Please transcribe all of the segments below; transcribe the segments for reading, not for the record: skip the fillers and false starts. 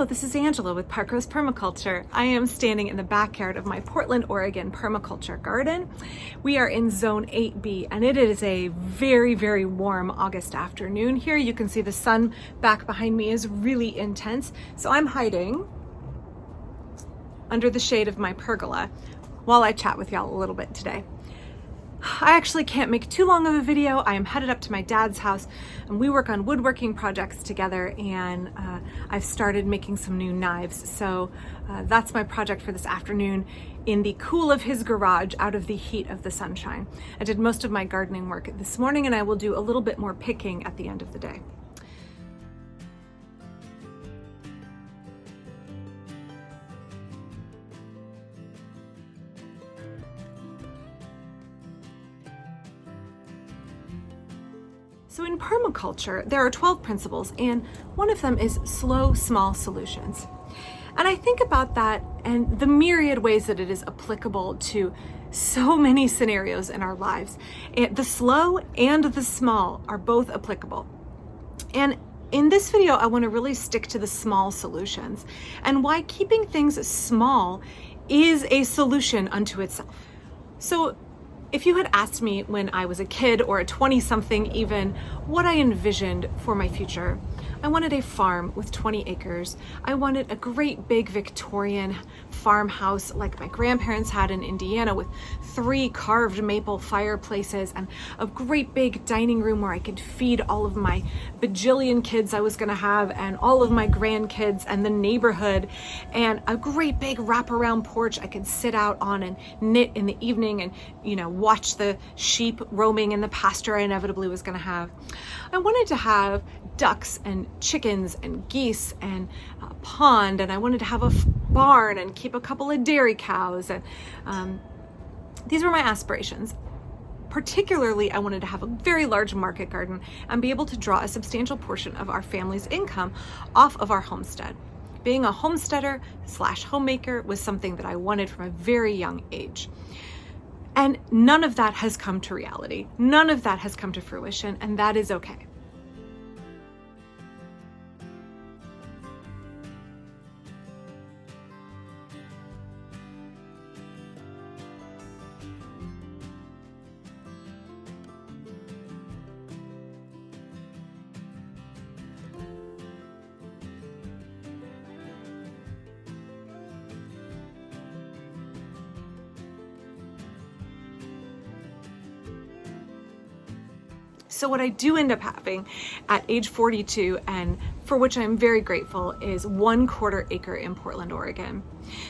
Hello, this is Angela with Parkrose Permaculture. I am standing in the backyard of my Portland, Oregon permaculture garden. We are in zone 8B and it is a very, very warm August afternoon here. You can see the sun back behind me is really intense. So I'm hiding under the shade of my pergola while I chat with y'all a little bit today. I actually can't make too long of a video. I am headed up to my dad's house and we work on woodworking projects together, and I've started making some new knives. So that's my project for this afternoon in the cool of his garage out of the heat of the sunshine. I did most of my gardening work this morning and I will do a little bit more picking at the end of the day. So in permaculture, there are 12 principles, and one of them is slow, small solutions. And I think about that and the myriad ways that it is applicable to so many scenarios in our lives. The slow and the small are both applicable. And in this video, I want to really stick to the small solutions and why keeping things small is a solution unto itself. So if you had asked me when I was a kid or a 20-something even what I envisioned for my future, I wanted a farm with 20 acres. I wanted a great big Victorian farmhouse like my grandparents had in Indiana with 3 carved maple fireplaces and a great big dining room where I could feed all of my bajillion kids I was gonna have and all of my grandkids and the neighborhood, and a great big wraparound porch I could sit out on and knit in the evening and, watch the sheep roaming in the pasture I inevitably was gonna have. I wanted to have ducks and chickens and geese and a pond, and I wanted to have a barn and keep a couple of dairy cows, and these were my aspirations. Particularly, I wanted to have a very large market garden and be able to draw a substantial portion of our family's income off of our homestead. Being a homesteader / homemaker was something that I wanted from a very young age. And none of that has come to reality. None of that has come to fruition, and that is okay. So what I do end up having at age 42, and for which I'm very grateful, is 1/4 acre in Portland, Oregon.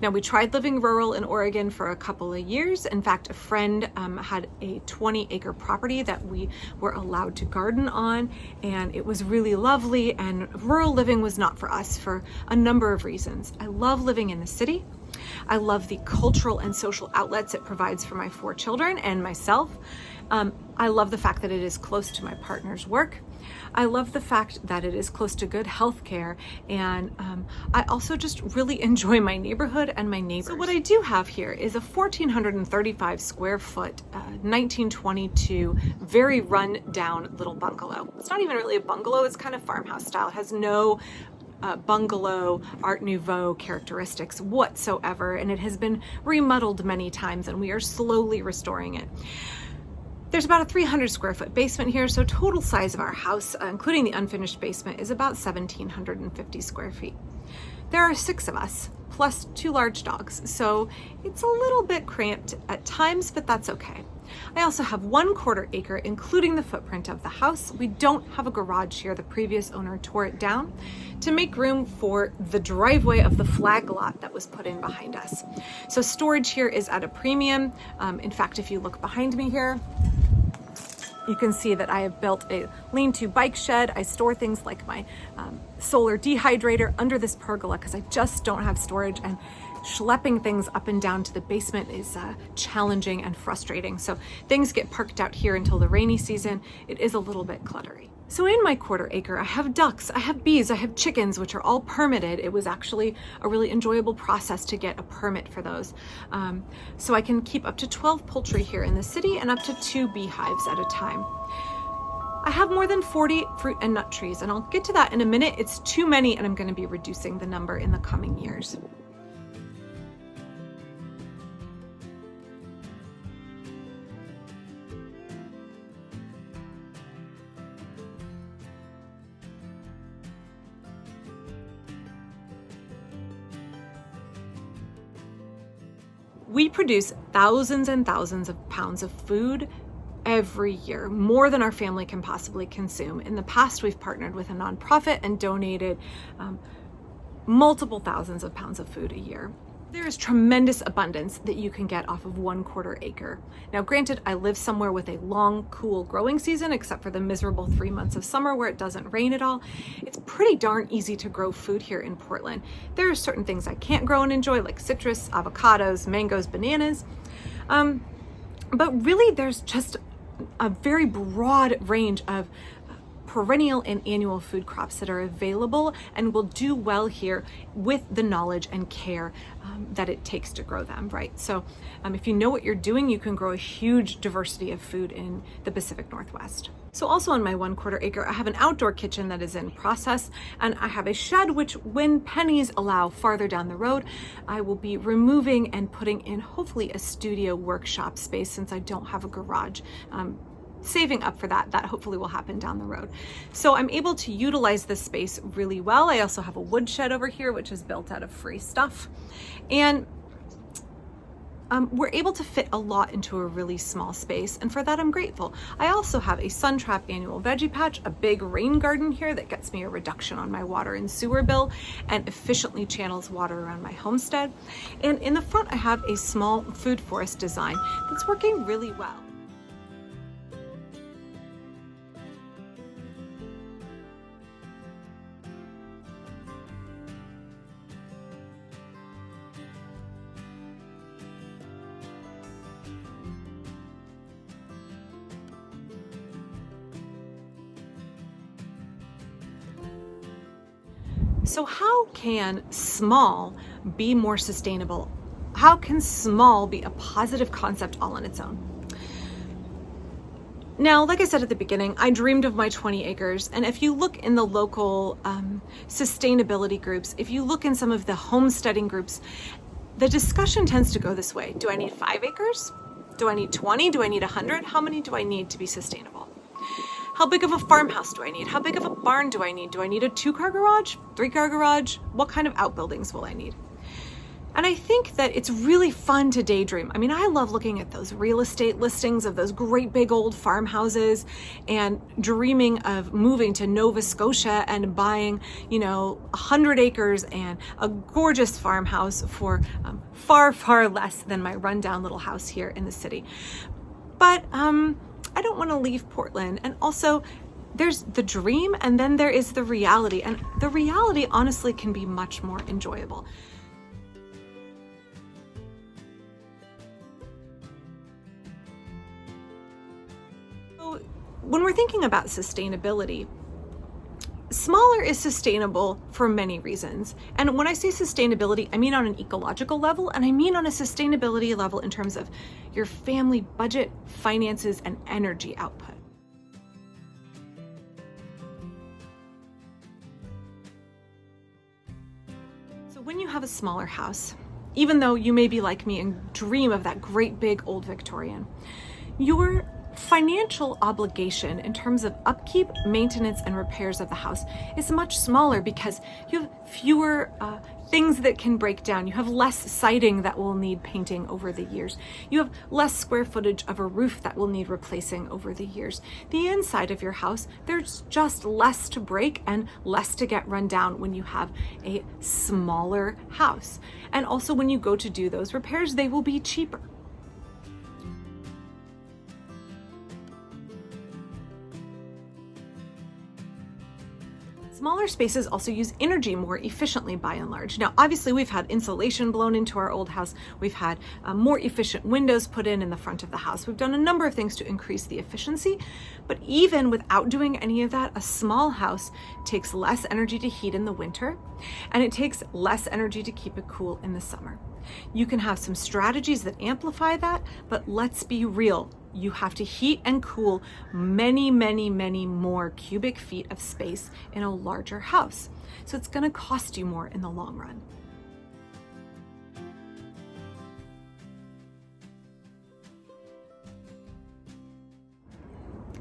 Now, we tried living rural in Oregon for a couple of years. In fact, a friend had a 20-acre property that we were allowed to garden on, and it was really lovely, and rural living was not for us for a number of reasons. I love living in the city. I love the cultural and social outlets it provides for my 4 children and myself. I love the fact that it is close to my partner's work. I love the fact that it is close to good health care, and I also just really enjoy my neighborhood and my neighbors. So what I do have here is a 1,435 square foot, 1922, very run down little bungalow. It's not even really a bungalow, it's kind of farmhouse style. It has no bungalow Art Nouveau characteristics whatsoever, and it has been remodeled many times, and we are slowly restoring it. There's about a 300 square foot basement here, so total size of our house, including the unfinished basement, is about 1,750 square feet. There are 6 of us, plus 2 large dogs, so it's a little bit cramped at times, but that's okay. I also have 1/4 acre, including the footprint of the house. We don't have a garage here. The previous owner tore it down to make room for the driveway of the flag lot that was put in behind us. So storage here is at a premium. In fact, if you look behind me here, you can see that I have built a lean-to bike shed. I store things like my solar dehydrator under this pergola because I just don't have storage, and schlepping things up and down to the basement is challenging and frustrating. So things get parked out here until the rainy season. It is a little bit cluttery. So in my 1/4 acre, I have ducks, I have bees, I have chickens, which are all permitted. It was actually a really enjoyable process to get a permit for those. So I can keep up to 12 poultry here in the city and up to 2 beehives at a time. I have more than 40 fruit and nut trees, and I'll get to that in a minute. It's too many, and I'm going to be reducing the number in the coming years. We produce thousands and thousands of pounds of food every year, more than our family can possibly consume. In the past, we've partnered with a nonprofit and donated multiple thousands of pounds of food a year. There is tremendous abundance that you can get off of 1/4 acre. Now, granted, I live somewhere with a long, cool growing season, except for the miserable 3 months of summer where it doesn't rain at all. It's pretty darn easy to grow food here in Portland. There are certain things I can't grow and enjoy, like citrus, avocados, mangoes, bananas. But really, there's just a very broad range of perennial and annual food crops that are available and will do well here with the knowledge and care that it takes to grow them, right? So if you know what you're doing, you can grow a huge diversity of food in the Pacific Northwest. So also on my 1/4 acre, I have an outdoor kitchen that is in process, and I have a shed which, when pennies allow farther down the road, I will be removing and putting in hopefully a studio workshop space, since I don't have a garage. Saving up for that hopefully will happen down the road. So I'm able to utilize this space really well. I also have a wood shed over here, which is built out of free stuff. And we're able to fit a lot into a really small space, and for that I'm grateful. I also have a sun trap annual veggie patch, a big rain garden here that gets me a reduction on my water and sewer bill and efficiently channels water around my homestead. And in the front, I have a small food forest design that's working really well. So how can small be more sustainable? How can small be a positive concept all on its own? Now, like I said at the beginning, I dreamed of my 20 acres. And if you look in the local sustainability groups, if you look in some of the homesteading groups, the discussion tends to go this way. Do I need 5 acres? Do I need 20? Do I need 100? How many do I need to be sustainable? How big of a farmhouse do I need? How big of a barn do I need? Do I need a 2-car garage, 3-car garage? What kind of outbuildings will I need? And I think that it's really fun to daydream. I mean, I love looking at those real estate listings of those great big old farmhouses and dreaming of moving to Nova Scotia and buying, 100 acres and a gorgeous farmhouse for far, far less than my rundown little house here in the city. But I don't want to leave Portland. And also, there's the dream and then there is the reality. And the reality honestly can be much more enjoyable. So when we're thinking about sustainability, smaller is sustainable for many reasons. And when I say sustainability, I mean on an ecological level, and I mean on a sustainability level in terms of your family budget, finances, and energy output. So when you have a smaller house, even though you may be like me and dream of that great big old Victorian, your financial obligation in terms of upkeep, maintenance, and repairs of the house is much smaller because you have fewer things that can break down. You have less siding that will need painting over the years. You have less square footage of a roof that will need replacing over the years. The inside of your house, there's just less to break and less to get run down when you have a smaller house. And also when you go to do those repairs, they will be cheaper. Smaller spaces also use energy more efficiently by and large. Now, obviously, we've had insulation blown into our old house. We've had more efficient windows put in the front of the house. We've done a number of things to increase the efficiency, but even without doing any of that, a small house takes less energy to heat in the winter, and it takes less energy to keep it cool in the summer. You can have some strategies that amplify that, but let's be real. You have to heat and cool many, many, many more cubic feet of space in a larger house. So it's going to cost you more in the long run.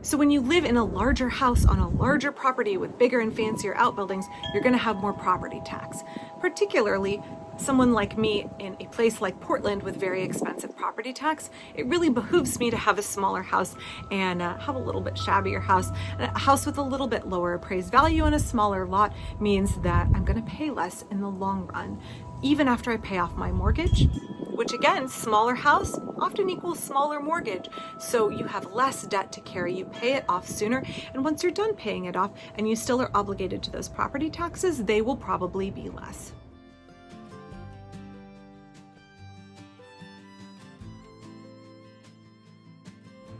So when you live in a larger house on a larger property with bigger and fancier outbuildings, you're going to have more property tax, particularly someone like me in a place like Portland with very expensive property tax. It really behooves me to have a smaller house and have a little bit shabbier house. And a house with a little bit lower appraised value and a smaller lot means that I'm going to pay less in the long run, even after I pay off my mortgage, which again, smaller house often equals smaller mortgage. So you have less debt to carry, you pay it off sooner, and once you're done paying it off and you still are obligated to those property taxes, they will probably be less.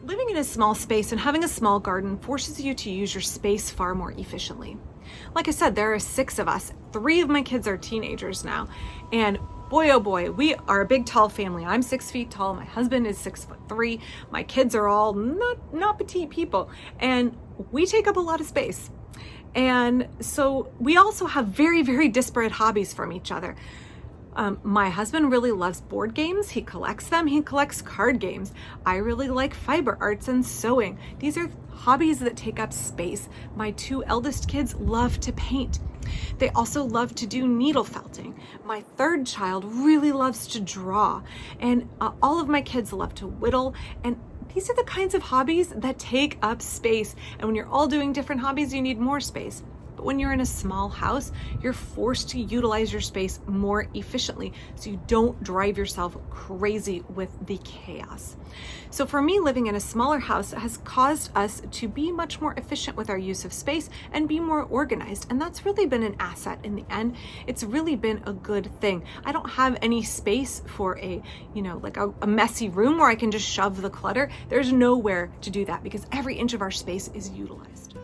Living in a small space and having a small garden forces you to use your space far more efficiently. Like I said, there are 6 of us. 3 of my kids are teenagers now. And boy, oh boy, we are a big, tall family. I'm 6 feet tall. My husband is 6'3". My kids are all not petite people. And we take up a lot of space. And so we also have very, very disparate hobbies from each other. My husband really loves board games. He collects them. He collects card games. I really like fiber arts and sewing. These are hobbies that take up space. My 2 eldest kids love to paint. They also love to do needle felting. My 3rd child really loves to draw. And all of my kids love to whittle. And these are the kinds of hobbies that take up space. And when you're all doing different hobbies, you need more space. But when you're in a small house, you're forced to utilize your space more efficiently so you don't drive yourself crazy with the chaos. So for me, living in a smaller house has caused us to be much more efficient with our use of space and be more organized. And that's really been an asset in the end. It's really been a good thing. I don't have any space for a messy room where I can just shove the clutter. There's nowhere to do that because every inch of our space is utilized.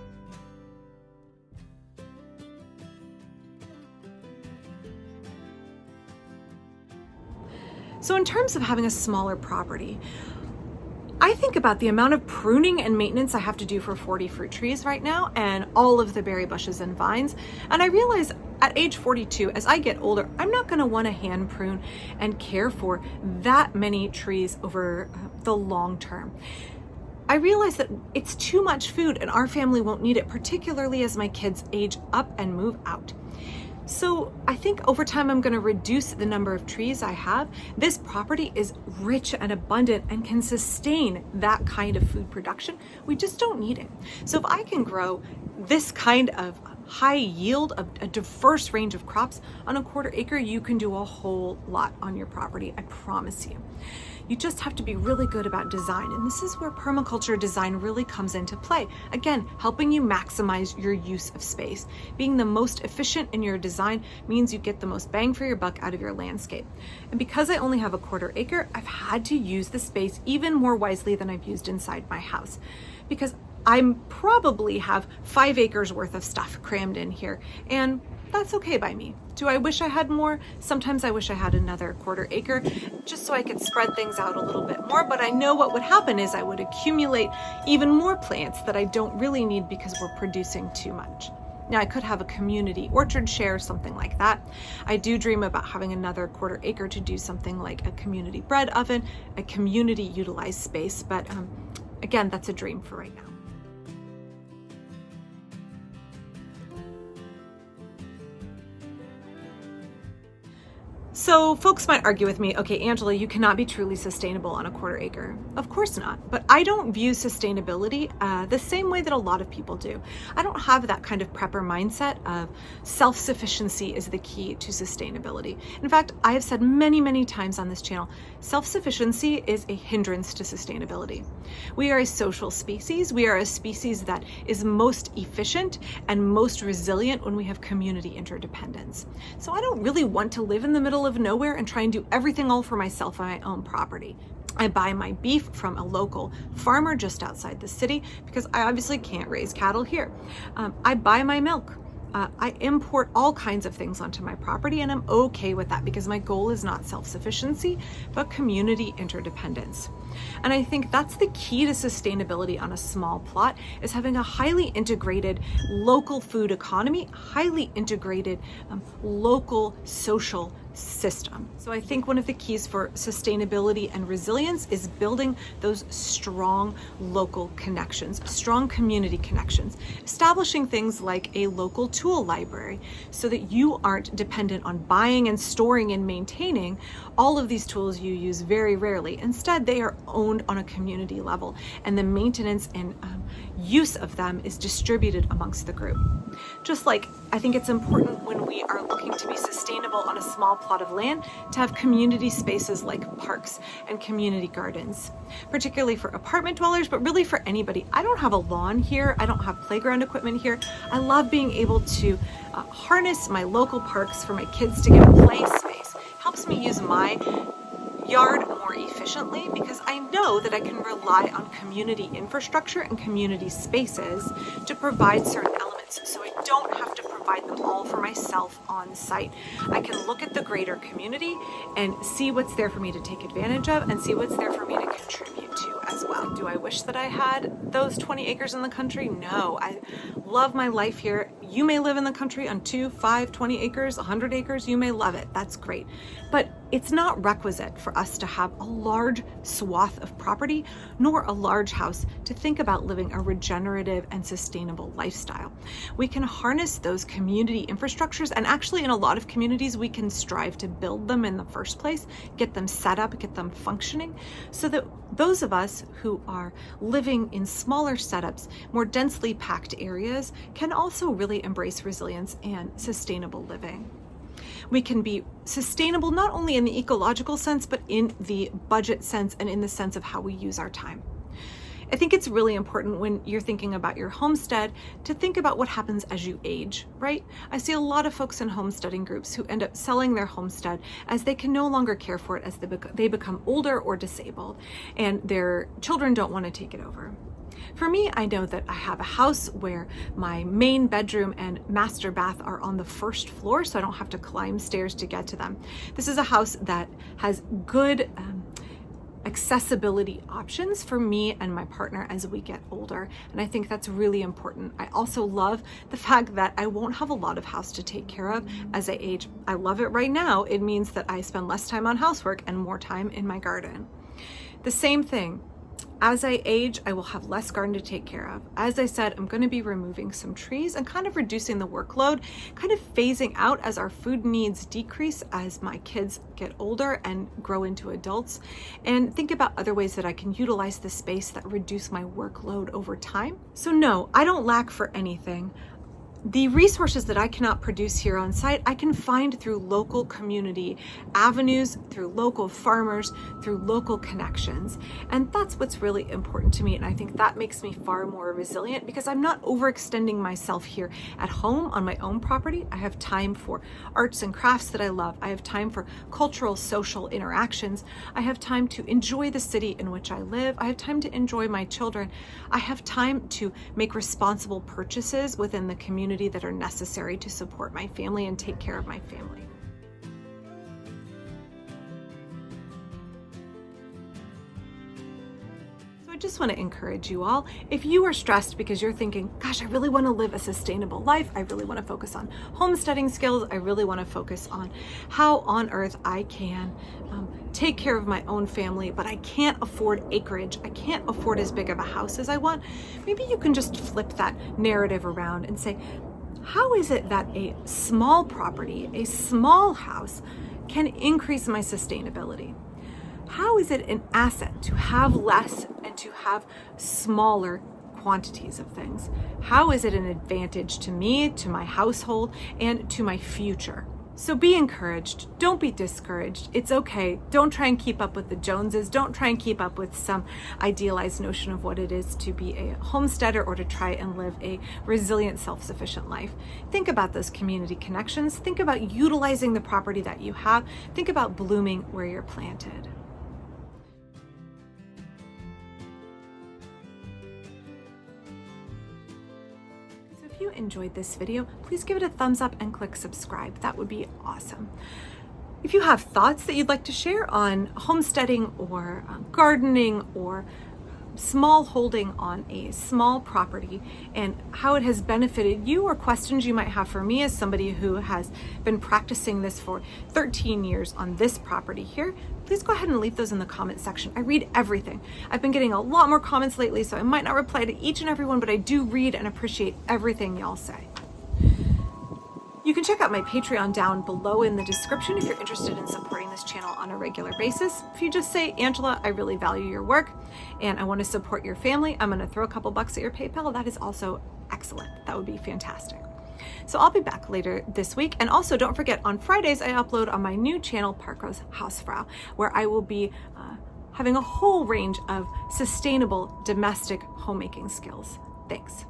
So in terms of having a smaller property, I think about the amount of pruning and maintenance I have to do for 40 fruit trees right now and all of the berry bushes and vines. And I realize at age 42, as I get older, I'm not going to want to hand prune and care for that many trees over the long term. I realize that it's too much food and our family won't need it, particularly as my kids age up and move out. So I think over time I'm going to reduce the number of trees I have. This property is rich and abundant and can sustain that kind of food production. We just don't need it. So if I can grow this kind of high yield of a diverse range of crops on a 1/4 acre, you can do a whole lot on your property, I promise you. You just have to be really good about design. And this is where permaculture design really comes into play. Again, helping you maximize your use of space. Being the most efficient in your design means you get the most bang for your buck out of your landscape. And because I only have a 1/4 acre, I've had to use the space even more wisely than I've used inside my house. Because I probably have 5 acres worth of stuff crammed in here. And that's okay by me. Do I wish I had more? Sometimes I wish I had another 1/4 acre just so I could spread things out a little bit more, but I know what would happen is I would accumulate even more plants that I don't really need because we're producing too much. Now I could have a community orchard share, something like that. I do dream about having another 1/4 acre to do something like a community bread oven, a community utilized space, but again, that's a dream for right now. So folks might argue with me, okay, Angela, you cannot be truly sustainable on a 1/4 acre. Of course not, but I don't view sustainability the same way that a lot of people do. I don't have that kind of prepper mindset of self-sufficiency is the key to sustainability. In fact, I have said many, many times on this channel, self-sufficiency is a hindrance to sustainability. We are a social species. We are a species that is most efficient and most resilient when we have community interdependence. So I don't really want to live in the middle of nowhere and try and do everything all for myself on my own property. I buy my beef from a local farmer just outside the city because I obviously can't raise cattle here. I buy my milk I import all kinds of things onto my property, and I'm okay with that because my goal is not self-sufficiency, but community interdependence. And I think that's the key to sustainability on a small plot, is having a highly integrated local food economy, highly integrated local social system. So I think one of the keys for sustainability and resilience is building those strong local connections, strong community connections, establishing things like a local tool library so that you aren't dependent on buying and storing and maintaining all of these tools you use very rarely. Instead, they are owned on a community level, and the maintenance and use of them is distributed amongst the group. Just like I think it's important when we are looking to be sustainable on a small plot of land to have community spaces like parks and community gardens, particularly for apartment dwellers, but really for anybody. I don't have a lawn here. I don't have playground equipment here. I love being able to harness my local parks for my kids to get a play space. Helps me use my yard more efficiently because I know that I can rely on community infrastructure and community spaces to provide certain elements, so I don't have to provide them all for myself on site. I can look at the greater community and see what's there for me to take advantage of and see what's there for me to contribute to as well. Do I wish that I had those 20 acres in the country? No, I love my life here. You may live in the country on 2, 5, 20 acres, 100 acres. You may love it. That's great. But it's not requisite for us to have a large swath of property, nor a large house to think about living a regenerative and sustainable lifestyle. We can harness those community infrastructures, and actually in a lot of communities, we can strive to build them in the first place, get them set up, get them functioning, so that those of us who are living in smaller setups, more densely packed areas, can also really embrace resilience and sustainable living. We can be sustainable not only in the ecological sense, but in the budget sense and in the sense of how we use our time. I think it's really important when you're thinking about your homestead to think about what happens as you age, right? I see a lot of folks in homesteading groups who end up selling their homestead as they can no longer care for it as they become older or disabled, and their children don't want to take it over. For me, I know that I have a house where my main bedroom and master bath are on the first floor, so I don't have to climb stairs to get to them. This is a house that has good accessibility options for me and my partner as we get older, and I think that's really important. I also love the fact that I won't have a lot of house to take care of as I age. I love it right now. It means that I spend less time on housework and more time in my garden. The same thing. As I age, I will have less garden to take care of. As I said, I'm going to be removing some trees and kind of reducing the workload, kind of phasing out as our food needs decrease as my kids get older and grow into adults, and think about other ways that I can utilize the space that reduce my workload over time. So no, I don't lack for anything. The resources that I cannot produce here on site, I can find through local community avenues, through local farmers, through local connections. And that's what's really important to me. And I think that makes me far more resilient because I'm not overextending myself here at home on my own property. I have time for arts and crafts that I love. I have time for cultural, social interactions. I have time to enjoy the city in which I live. I have time to enjoy my children. I have time to make responsible purchases within the community that are necessary to support my family and take care of my family. So I just want to encourage you all, if you are stressed because you're thinking, gosh, I really want to live a sustainable life, I really want to focus on homesteading skills, I really want to focus on how on earth I can take care of my own family, but I can't afford acreage, I can't afford as big of a house as I want, maybe you can just flip that narrative around and say, how is it that a small property, a small house, can increase my sustainability? How is it an asset to have less and to have smaller quantities of things? How is it an advantage to me, to my household, and to my future? So be encouraged. Don't be discouraged. It's okay. Don't try and keep up with the Joneses. Don't try and keep up with some idealized notion of what it is to be a homesteader or to try and live a resilient, self-sufficient life. Think about those community connections. Think about utilizing the property that you have. Think about blooming where you're planted. If you enjoyed this video, please give it a thumbs up and click subscribe. That would be awesome. If you have thoughts that you'd like to share on homesteading or gardening or small holding on a small property and how it has benefited you, or questions you might have for me as somebody who has been practicing this for 13 years on this property here, please go ahead and leave those in the comment section. I read everything. I've been getting a lot more comments lately, so I might not reply to each and every one, but I do read and appreciate everything y'all say. You can check out my Patreon down below in the description if you're interested in supporting this channel on a regular basis. If you just say, Angela, I really value your work and I want to support your family, I'm going to throw a couple bucks at your PayPal. That is also excellent. That would be fantastic. So I'll be back later this week. And also don't forget, on Fridays, I upload on my new channel, Parkrose Hausfrau, where I will be having a whole range of sustainable domestic homemaking skills. Thanks.